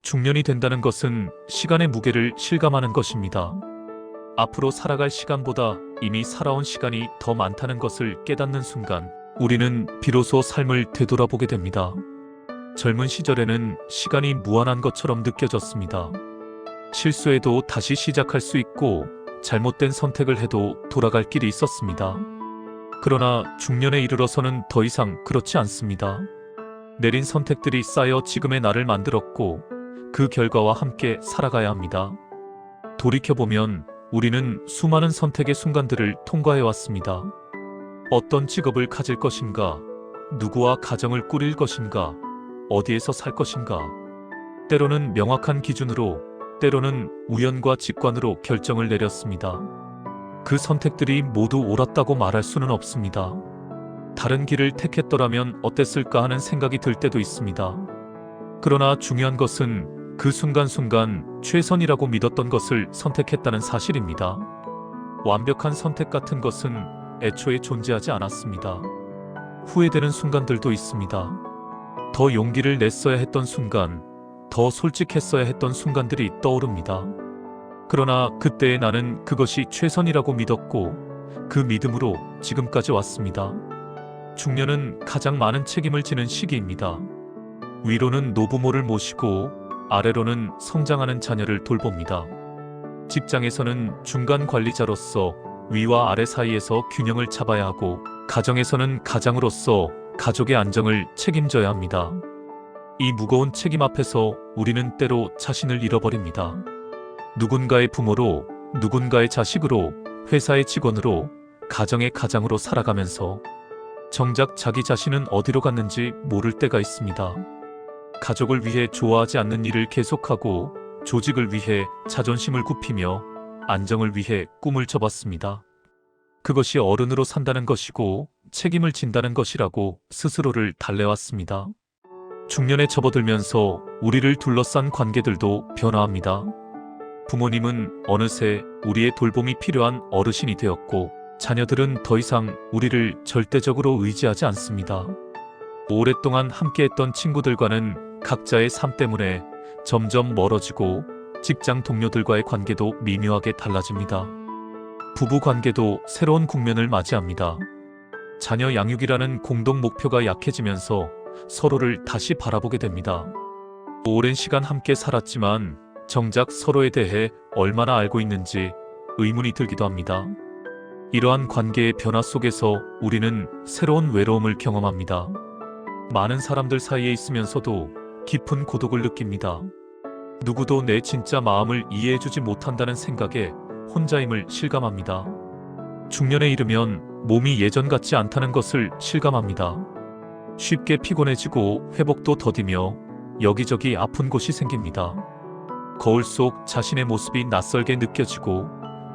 중년이 된다는 것은 시간의 무게를 실감하는 것입니다. 앞으로 살아갈 시간보다 이미 살아온 시간이 더 많다는 것을 깨닫는 순간 우리는 비로소 삶을 되돌아보게 됩니다. 젊은 시절에는 시간이 무한한 것처럼 느껴졌습니다. 실수해도 다시 시작할 수 있고 잘못된 선택을 해도 돌아갈 길이 있었습니다. 그러나 중년에 이르러서는 더 이상 그렇지 않습니다. 내린 선택들이 쌓여 지금의 나를 만들었고 그 결과와 함께 살아가야 합니다. 돌이켜보면 우리는 수많은 선택의 순간들을 통과해왔습니다. 어떤 직업을 가질 것인가, 누구와 가정을 꾸릴 것인가, 어디에서 살 것인가. 때로는 명확한 기준으로, 때로는 우연과 직관으로 결정을 내렸습니다. 그 선택들이 모두 옳았다고 말할 수는 없습니다. 다른 길을 택했더라면 어땠을까 하는 생각이 들 때도 있습니다. 그러나 중요한 것은 그 순간순간 최선이라고 믿었던 것을 선택했다는 사실입니다. 완벽한 선택 같은 것은 애초에 존재하지 않았습니다. 후회되는 순간들도 있습니다. 더 용기를 냈어야 했던 순간, 더 솔직했어야 했던 순간들이 떠오릅니다. 그러나 그때의 나는 그것이 최선이라고 믿었고 그 믿음으로 지금까지 왔습니다. 중년은 가장 많은 책임을 지는 시기입니다. 위로는 노부모를 모시고 아래로는 성장하는 자녀를 돌봅니다. 직장에서는 중간 관리자로서 위와 아래 사이에서 균형을 잡아야 하고 가정에서는 가장으로서 가족의 안정을 책임져야 합니다. 이 무거운 책임 앞에서 우리는 때로 자신을 잃어버립니다. 누군가의 부모로, 누군가의 자식으로, 회사의 직원으로, 가정의 가장으로 살아가면서 정작 자기 자신은 어디로 갔는지 모를 때가 있습니다. 가족을 위해 좋아하지 않는 일을 계속하고 조직을 위해 자존심을 굽히며 안정을 위해 꿈을 접었습니다. 그것이 어른으로 산다는 것이고 책임을 진다는 것이라고 스스로를 달래왔습니다. 중년에 접어들면서 우리를 둘러싼 관계들도 변화합니다. 부모님은 어느새 우리의 돌봄이 필요한 어르신이 되었고 자녀들은 더 이상 우리를 절대적으로 의지하지 않습니다. 오랫동안 함께했던 친구들과는 각자의 삶 때문에 점점 멀어지고 직장 동료들과의 관계도 미묘하게 달라집니다. 부부 관계도 새로운 국면을 맞이합니다. 자녀 양육이라는 공동 목표가 약해지면서 서로를 다시 바라보게 됩니다. 오랜 시간 함께 살았지만 정작 서로에 대해 얼마나 알고 있는지 의문이 들기도 합니다. 이러한 관계의 변화 속에서 우리는 새로운 외로움을 경험합니다. 많은 사람들 사이에 있으면서도 깊은 고독을 느낍니다. 누구도 내 진짜 마음을 이해해주지 못한다는 생각에 혼자임을 실감합니다. 중년에 이르면 몸이 예전 같지 않다는 것을 실감합니다. 쉽게 피곤해지고 회복도 더디며 여기저기 아픈 곳이 생깁니다. 거울 속 자신의 모습이 낯설게 느껴지고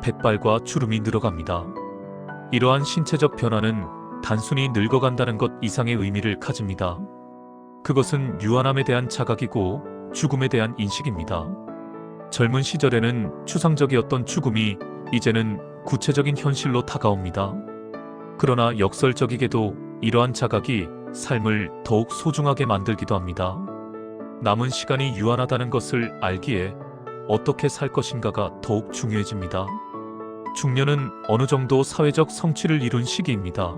백발과 주름이 늘어갑니다. 이러한 신체적 변화는 단순히 늙어간다는 것 이상의 의미를 가집니다. 그것은 유한함에 대한 자각이고 죽음에 대한 인식입니다. 젊은 시절에는 추상적이었던 죽음이 이제는 구체적인 현실로 다가옵니다. 그러나 역설적이게도 이러한 자각이 삶을 더욱 소중하게 만들기도 합니다. 남은 시간이 유한하다는 것을 알기에 어떻게 살 것인가가 더욱 중요해집니다. 중년은 어느 정도 사회적 성취를 이룬 시기입니다.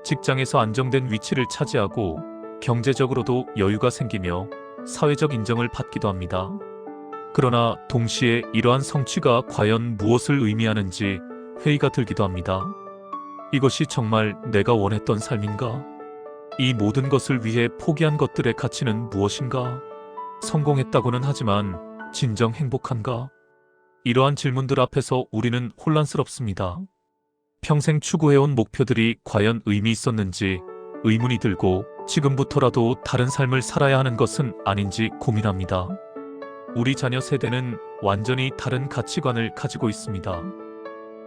직장에서 안정된 위치를 차지하고 경제적으로도 여유가 생기며 사회적 인정을 받기도 합니다. 그러나 동시에 이러한 성취가 과연 무엇을 의미하는지 회의가 들기도 합니다. 이것이 정말 내가 원했던 삶인가? 이 모든 것을 위해 포기한 것들의 가치는 무엇인가? 성공했다고는 하지만 진정 행복한가? 이러한 질문들 앞에서 우리는 혼란스럽습니다. 평생 추구해온 목표들이 과연 의미 있었는지 의문이 들고 지금부터라도 다른 삶을 살아야 하는 것은 아닌지 고민합니다. 우리 자녀 세대는 완전히 다른 가치관을 가지고 있습니다.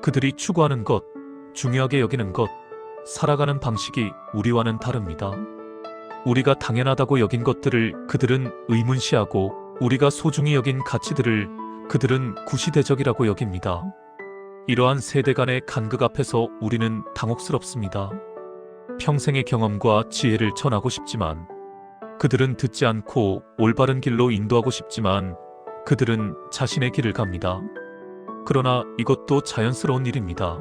그들이 추구하는 것, 중요하게 여기는 것, 살아가는 방식이 우리와는 다릅니다. 우리가 당연하다고 여긴 것들을 그들은 의문시하고 우리가 소중히 여긴 가치들을 그들은 구시대적이라고 여깁니다. 이러한 세대 간의 간극 앞에서 우리는 당혹스럽습니다. 평생의 경험과 지혜를 전하고 싶지만 그들은 듣지 않고 올바른 길로 인도하고 싶지만 그들은 자신의 길을 갑니다. 그러나 이것도 자연스러운 일입니다.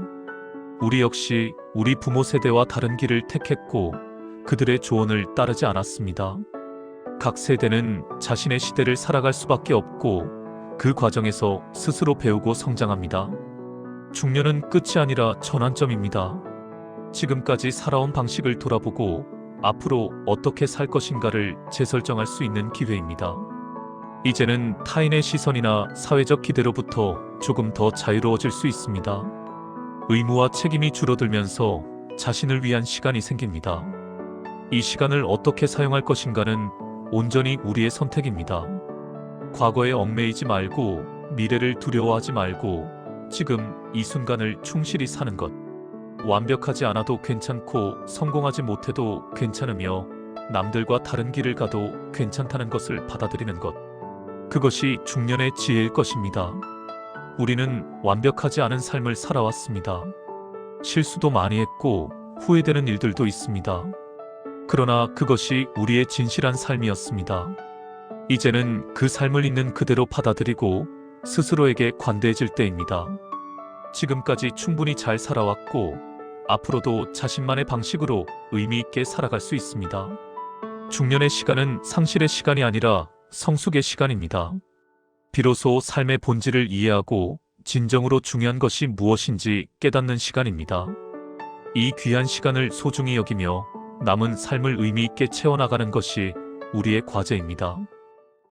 우리 역시 우리 부모 세대와 다른 길을 택했고 그들의 조언을 따르지 않았습니다. 각 세대는 자신의 시대를 살아갈 수밖에 없고 그 과정에서 스스로 배우고 성장합니다. 중년은 끝이 아니라 전환점입니다. 지금까지 살아온 방식을 돌아보고 앞으로 어떻게 살 것인가를 재설정할 수 있는 기회입니다. 이제는 타인의 시선이나 사회적 기대로부터 조금 더 자유로워질 수 있습니다. 의무와 책임이 줄어들면서 자신을 위한 시간이 생깁니다. 이 시간을 어떻게 사용할 것인가는 온전히 우리의 선택입니다. 과거에 얽매이지 말고 미래를 두려워하지 말고 지금 이 순간을 충실히 사는 것. 완벽하지 않아도 괜찮고 성공하지 못해도 괜찮으며 남들과 다른 길을 가도 괜찮다는 것을 받아들이는 것. 그것이 중년의 지혜일 것입니다. 우리는 완벽하지 않은 삶을 살아왔습니다. 실수도 많이 했고 후회되는 일들도 있습니다. 그러나 그것이 우리의 진실한 삶이었습니다. 이제는 그 삶을 있는 그대로 받아들이고 스스로에게 관대해질 때입니다. 지금까지 충분히 잘 살아왔고 앞으로도 자신만의 방식으로 의미 있게 살아갈 수 있습니다. 중년의 시간은 상실의 시간이 아니라 성숙의 시간입니다. 비로소 삶의 본질을 이해하고 진정으로 중요한 것이 무엇인지 깨닫는 시간입니다. 이 귀한 시간을 소중히 여기며 남은 삶을 의미 있게 채워나가는 것이 우리의 과제입니다.